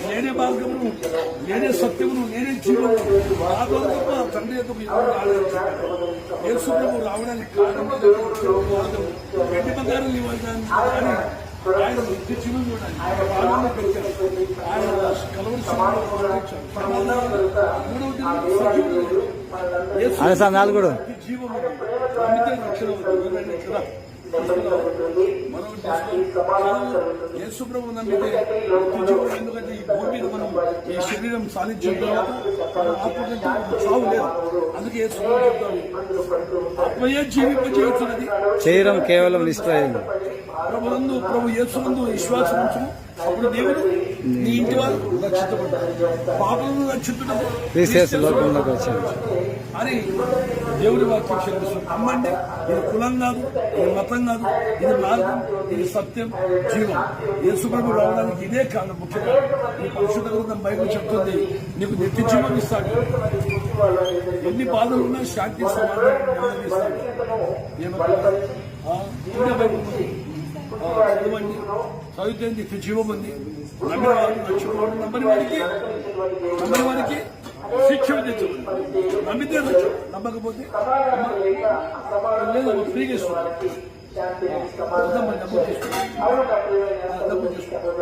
నేనే మార్గమును, నేనే సత్యమును, నేనే జీవము, నాతో తప్ప తండ్రి యొక్క యేసు ప్రభు రావడానికి కారణం వెండి బంగారం ఇవ్వడానికి కానీ ఆయన నిత్య జీవం చూడాలి. ఆయన పెట్టారు, ఆయన కలవరి మూడవది జీవము నమ్మితే రక్షణ అవుతుంది కదా. యేసు ప్రభు నమ్మితే జీవం, ఎందుకంటే ఈ భూమి మీద మనం ఈ శరీరం సాధించిన తర్వాత ఆత్మకంటే చావు లేదు. అందుకే యేసు ప్రభు చెప్తాడు, ఆత్మయే జీవింపజేస్తున్నది, శరీరం కేవలం నిష్ప్రయోజనం. ప్రభునందు ప్రభు యేసునందు విశ్వాసం ఉంచుము, అప్పుడు దేవుడు నీ ఇంటి వారు రక్షించబడ్డారు. పాపలను రక్షించడము అని దేవుడి వాక్యం చెల్లిస్తుంది. నమ్మండి, ఇది కులం కాదు, ఇది మతం కాదు, ఇది మార్గం, ఇది సత్యం, జీవం. యేసు ప్రభు రావడానికి ఇదే కారణం. ముఖ్యంగా ఈ పరిశుద్ధ గ్రంథం బైబిల్ చెప్తుంది, నీకు నిత్య జీవం ఇస్తాడు. ఎన్ని బాధలు ఉన్నా శాంతి సమాధానం ఇస్తాడు. చదవండి, చదివితే నిత్య జీవం ఉంది. నమ్మిన వారు రక్షించుకోవడం, నమ్మని వారికి శిక్ష విధించబడి, నమ్మితే రక్ష, నమ్మకపోతే లేదా ఫ్రీగా ఇస్తుంది. డబ్బు తీసుకుంటాం.